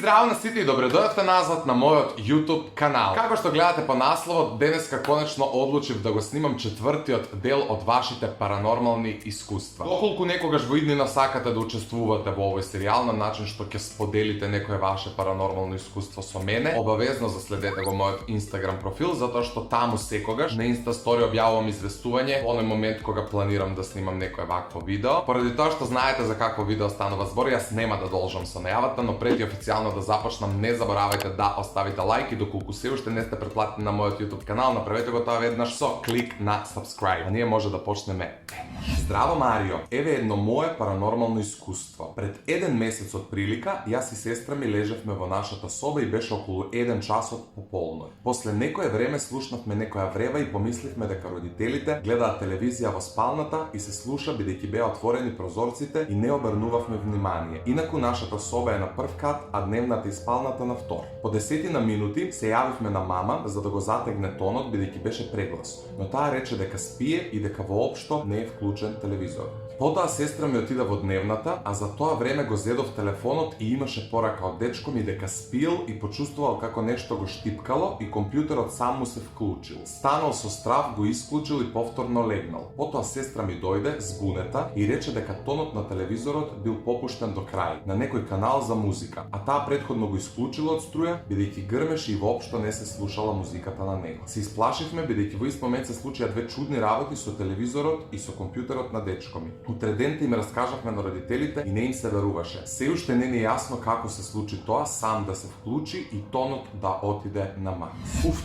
Zdravo na siti i dobrodošli nazvat na moj YouTube kanal. Kako što gledate po naslovu, deneska konačno odlučiv da go snimam četvrti del od vašite paranormalni iskustva. Dokolku nekogаш vidni nasakate da učestvuvate v ovoj serial na način što ke spodelite nekoje vaše paranormalno iskustvo so mene, obavezno zasledete go moj Instagram profil, zato što tamo sekogaš na Insta story objavom izvestuvanje v onaj moment koga planiram da snimam nekoje ovakvo video. Poradi to što znajete za kakvo video stanova zbor, jas nema da dolžam se najavati, no preti oficijalno da započnem, ne zaboravajte da ostavite like i dokolku se ušte ne ste pretplatili na moj YouTube kanal, napravite go to vednaš so klik na subscribe, a nije može da počneme. Zdravo Mario, eve jedno moje paranormalno iskustvo. Pred 1 mesec od prilika, jaz i sestrami leževme vo našata soba i beše okolo 1 čas od popolnoj. Posle nekoje vreme slušnavme nekoja vreva i pomislivme deka roditelite gleda televizija vo spalnata i se sluša бидејќи беа отворени прозорците и не обрнувавме внимание. Инаку нашата соба е на прв кат, а дневната и спалната на втор. По 10 минути се јавивме на мама за да го затегне тонот бидејќи беше преглас, но таа рече дека спие и дека воопшто не е вклучен телевизор. Потоа сестра ми отида во дневната, а за тоа време го зедов телефонот и имаше порака од дечко ми дека спиел и почувствувал како нешто го штипкало и компјутерот сам му се вклучил. Станал со страв, го исклучил и повторно легнал. Потоа сестра ми дојде збунета и рече дека тонот на телевизорот бил попуштен до крај, на некој канал за музика, а таа претходно го исклучила од струја, бидејќи грмеше и воопшто не се слушала музиката на него. Се исплашивме бидејќи во ист момент се случија две чудни работи со телевизорот и со компјутерот на дечко ми. Утре денте им раскажавме на родителите и не им се веруваше. Се уште не е јасно како се случи тоа сам да се вклучи и тонот да отиде на макс.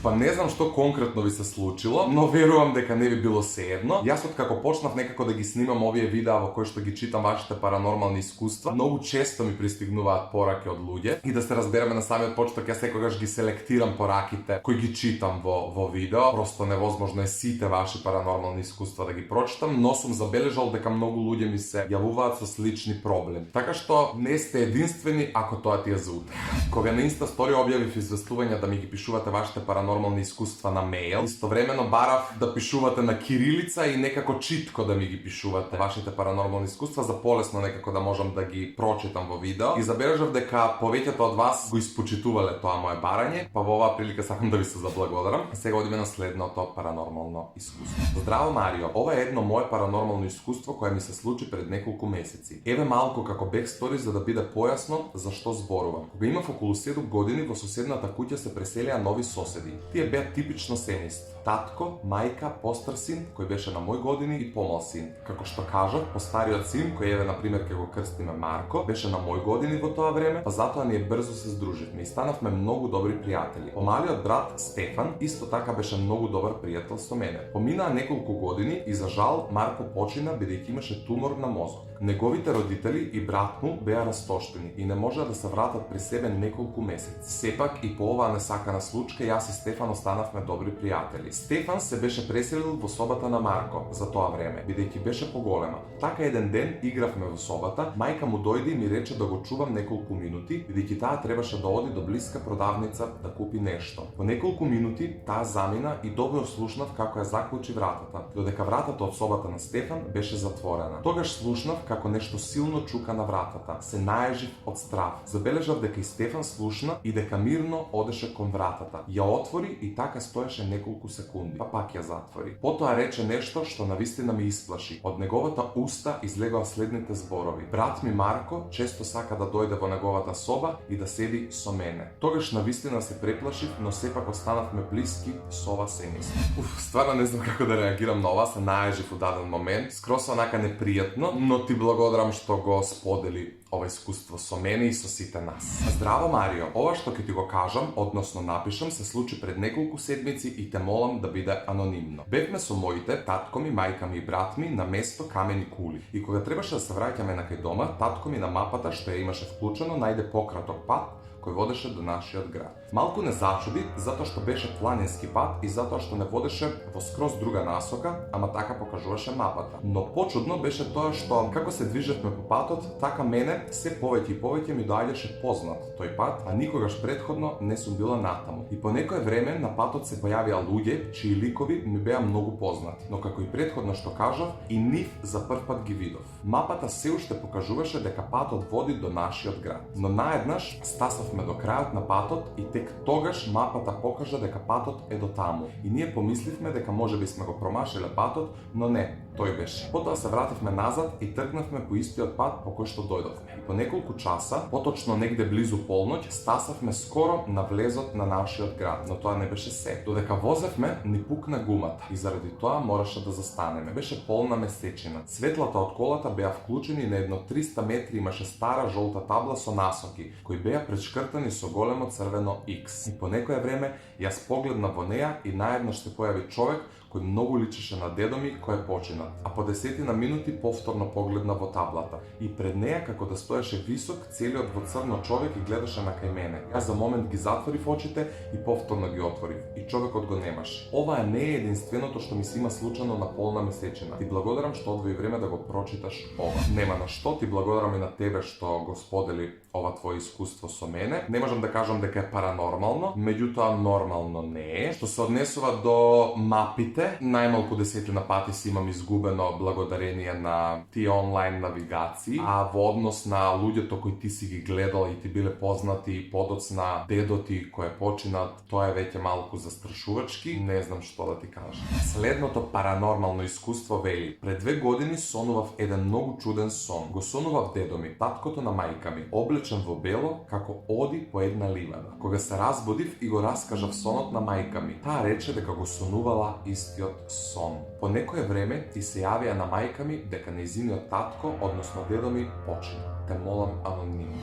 Па не знам што конкретно ви се случило, но верувам дека не ви било сеедно. Јас откако почнав некако да ги снимам овие видеа во кои што ги читам вашите паранормални искуства, многу често ми пристигнуваат пораки од луѓе и да се разбереме на самиот почеток, јас секогаш ги селектирам пораките кои ги читам во видео. Просто невозможно е сите ваши паранормални искуства да ги прочитам, но сум забележал дека многу луѓе ми се јавуваат со слични проблеми. Така што не сте единствени ако тоа ти е за утре. Кога на Инста стори објавив известување да ми ги пишувате вашите паранормални искуства на мејл, истовремено барав да пишувате на кирилица и некако читко да ми ги пишувате вашите паранормални искуства за полесно некако да можам да ги прочитам во видео. И забележав дека повеќето од вас го испочитувале тоа мое барање, па во оваа прилика сакам да ви се заблагодарам. Сега одиме на следното паранормално искуство. Здраво Марио, ова е едно мое паранормално искуство кое ми се случи пред неколку месеци. Еве малку како бекстори за да биде појасно за што зборувам. Кога имав околу 7 години, во соседната куќа се преселија нови соседи. Тие беа типично семејство. Татко, мајка, постар син, кој беше на мој години и помал син. Како што кажав, постариот син, кој еве например ќе го крстиме Марко, беше на мој години во тоа време, па затоа ние брзо се здруживме и станавме многу добри пријатели. Помалиот брат Стефан исто така беше многу добар пријател со мене. Поминаа неколку години и за жал Марко почина бидејќи имаше тумор на мозок. Неговите родители и брат му беа растоштени и не можеа да се вратат при себе неколку месеци. Сепак и по оваа несакана случка јас и Стефан останавме добри пријатели. Стефан се беше преселил во собата на Марко за тоа време, бидејќи беше поголема. Така еден ден игравме во собата, мајка му дојде и ми рече да го чувам неколку минути, бидејќи таа требаше да оди до блиска продавница да купи нешто. По неколку минути таа замина и добро слушнав како ја заклучи вратата, додека вратата од собата на Стефан беше затворена. Тогаш слушнав како нешто силно чука на вратата. Се наежив од страв. Забележав дека и Стефан слушна и дека мирно одеше кон вратата. Ја отвори и така стоеше неколку секунди, па пак ја затвори. Потоа рече нешто што навистина ми исплаши. Од неговата уста излегоа следните зборови. Брат ми Марко често сака да дојде во неговата соба и да седи со мене. Тогаш навистина се преплашив, но сепак останавме блиски со ова семејство. Стварно не знам како да реагирам на ова, се наежив у даден момент. Скрос онака непријатно, но ти благодарам што го сподели ова искуство со мене и со сите нас. Здраво Марио, ова што ќе ти го кажам, односно напишам, се случи пред неколку седмици и те молам да биде анонимно. Бевме со моите, татко ми, мајка ми и брат ми на место Камени кули. И кога требаше да се враќаме на кај дома, татко ми на мапата што ја имаше вклучено најде пократок пат кој водеше до нашиот град. Малку не зачуди затоа што беше планински пат и затоа што не водеше во скроз друга насока, ама така покажуваше мапата. Но почудно беше тоа што како се движевме по патот, така мене се повеќе и повеќе ми доаѓаше познат тој пат, а никогаш претходно не сум била натаму. И по некое време на патот се појавија луѓе чии ликови ми беа многу познати, но како и претходно што кажав, и нив за прв пат ги видов. Мапата се уште покажуваше дека патот води до нашиот град, но наеднаш стасав дојдовме до крајот на патот и тек тогаш мапата покажа дека патот е до таму. И ние помисливме дека можеби сме го промашиле патот, но не, тој беше. Потоа се вративме назад и тргнавме по истиот пат по кој што дојдовме. И по неколку часа, поточно негде близу полноќ, стасавме скоро на влезот на нашиот град, но тоа не беше се. Додека возевме, ни пукна гумата и заради тоа мораше да застанеме. Беше полна месечина. Светлата од колата беа вклучени на едно 300 метри имаше стара жолта табла со насоки, кои беа пречкртани со големо црвено X. И по некое време јас погледна во неа и наеднаш се појави човек кој многу личеше на дедо ми кој е починат, а по 10 минути повторно погледна во таблата. И пред неа како да стоеше висок, целиот во црно човек и гледаше на кај мене. Јас за момент ги затворив очите и повторно ги отворив. И човекот го немаше. Ова не е единственото што ми се има случано на полна месечина. Ти благодарам што одвои време да го прочиташ ова. Нема на што, ти благодарам и на тебе што го сподели ова твое искуство со мене. Не можам да кажам дека е паранормално, меѓутоа нормално не е. Што се однесува до мапите, најмалку 10 пати си имам изгубено благодарение на тие онлайн навигации, а во однос на луѓето кои ти си ги гледал и ти биле познати и подоцна дедо ти кој е починат, тоа е веќе малку застрашувачки, не знам што да ти кажам. Следното паранормално искуство вели: пред 2 години сонував еден многу чуден сон. Го сонував дедо ми, таткото на мајка ми, облечен во бело, како оди по една ливада. Кога се разбудив и го раскажав сонот на мајка ми, таа рече дека го сонувала истиот сон. По некое време ти се јавија на мајка ми дека нејзиниот татко, односно дедо ми, почина. Те молам анонимно.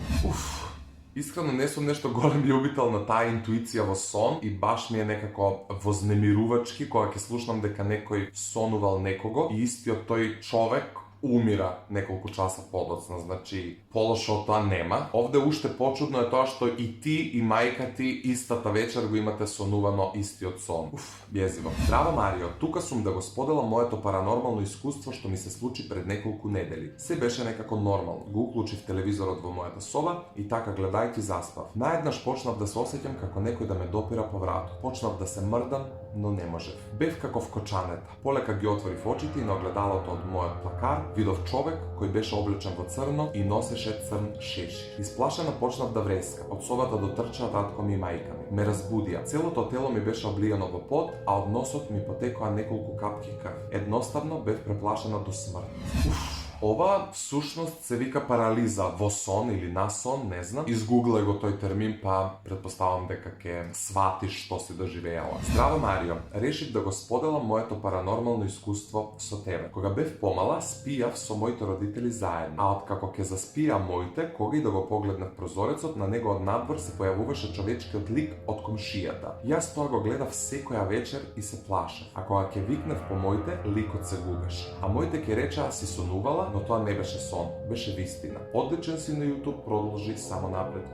Искрено не сум нешто голем љубител на таа интуиција во сон и баш ми е некако вознемирувачки кога ќе слушнам дека некој сонувал некого и истиот тој човек умира неколку часа подоцна, значи полошо од тоа нема. Овде уште почудно е тоа што и ти и мајка ти истата вечер го имате сонувано истиот сон. Језиво. Здраво Марио, тука сум да го споделам моето паранормално искуство што ми се случи пред неколку недели. Се беше некако нормално. Го уклучив телевизорот во мојата соба и така гледајќи заспав. Наеднаш почнав да се осеќам како некој да ме допира по вратот. Почнав да се мрдам, но не можев. Бев како вкочанета. Полека ги отворив очите и на огледалото од мојот плакар видов човек кој беше облечен во црно и носеше црн шешир. Исплашена почнав да вреска. Од собата дотрчаа татко ми и мајка ми. Ме разбудија. Целото тело ми беше облиено во пот, а од носот ми потекоа неколку капки крв. Едноставно бев преплашена до смрт. Ова всушност се вика парализа во сон или на сон, не знам. Изгуглај го тој термин, па претпоставам дека ќе сватиш што си доживеала. Здраво Марио, решив да го споделам моето паранормално искуство со тебе. Кога бев помала, спијав со моите родители заедно, а откако ќе заспија моите, кога и да го погледнав прозорецот, на него од надвор се појавуваше човечкиот лик од комшијата. Јас тоа го гледав секоја вечер и се плашев. А кога ќе викнев по моите, ликот се губеше. А моите ќе речеа си сонувала, но тоа не беше сон, беше вистина. Одличен си на YouTube, продолжи само напред.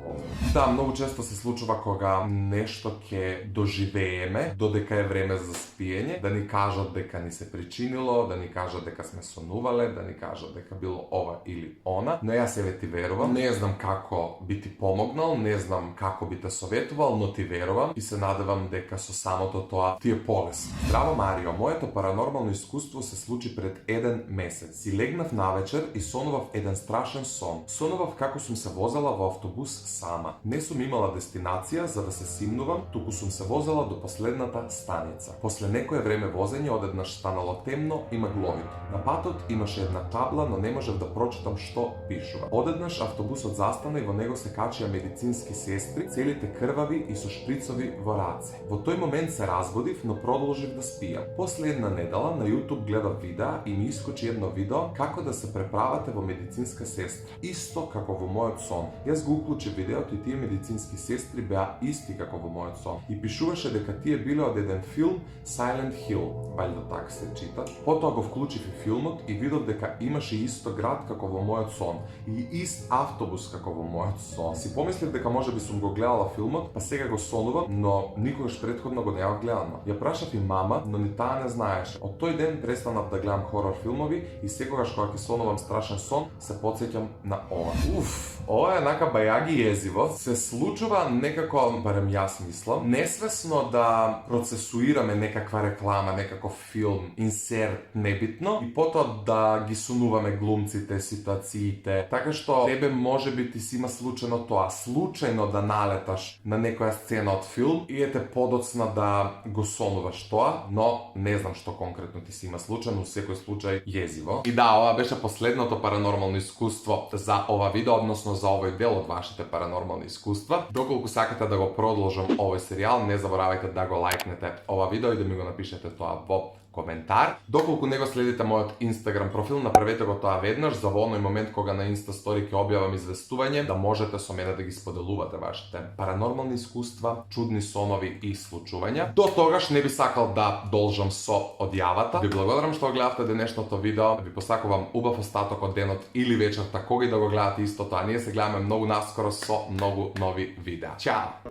Да, многу често се случува кога нешто ќе доживееме, додека е време за спиење, да ни кажат дека ни се причинило, да ни кажат дека сме сонувале, да ни кажат дека било ова или она, но јас еве ти верувам. Не знам како би ти помогнал, не знам како би те советувал, но ти верувам и се надевам дека со самото тоа ти е полесно. Здраво Марио, моето паранормално искуство се случи пред 1 месец. Си легнав навечер и сонував еден страшен сон. Сонував како сум се возела во автобус сама. Не сум имала дестинација за да се симнувам, туку сум се возела до последната станица. После некое време возење одеднаш станало темно и магловито. На патот имаше една табла, но не можев да прочитам што пишува. Одеднаш автобусот застана и во него се качија медицински сестри, целите крвави и со шприцови во раце. Во тој момент се разбудив, но продолжив да спијам. После една недела на YouTube гледав видеа и ми искочи едно видео како да се преправате во медицинска сестра. Исто како во мојот сон. Јас го уклучив видеото и тие медицински сестри беа исти како во мојот сон. И пишуваше дека тие биле од еден филм Silent Hill, валјда така се чита. Потоа го вклучив и филмот и видов дека имаше исто град како во мојот сон и ист автобус како во мојот сон. Си помислив дека можеби сум го гледала филмот, па сега го сонувам, но никогаш претходно го неав гледано. Ја прашав и мама, но ни таа не знаеше. Од тој ден престанав да гледам хорор филмови и секогаш кога ќе сонувам страшен сон, се подсеќам на ова. Ова е нака бајаги језиво. Се случува некако, барем јас мислам, несвесно да процесуираме некаква реклама, некаков филм, инсерт, небитно, и потоа да ги сунуваме глумците, ситуациите, така што тебе може би ти си има случајно тоа, случајно да налеташ на некоја сцена од филм и ете подоцна да го сонуваш тоа, но не знам што конкретно ти си има случајно, у секој случај језиво. И да, ова беше последното паранормално искуство за ова видео, односно за овој дел од вашите паранормални искуства. Доколку сакате да го продолжам овој серијал, не заборавајте да го лајкнете ова видео и да ми го напишете тоа во коментар. Доколку не го следите мојот Instagram профил, направете го тоа веднаш за во оној момент кога на Insta Story ќе објавам известување, да можете со мене да ги споделувате вашите паранормални искуства, чудни сонови и случувања. До тогаш не би сакал да должам со одјавата. Ви благодарам што гледавте денешното видео. Ви посакувам убав остаток од денот или вечерта, кога и да го гледате истото, а ние се гледаме многу наскоро со многу нови видеа. Чао!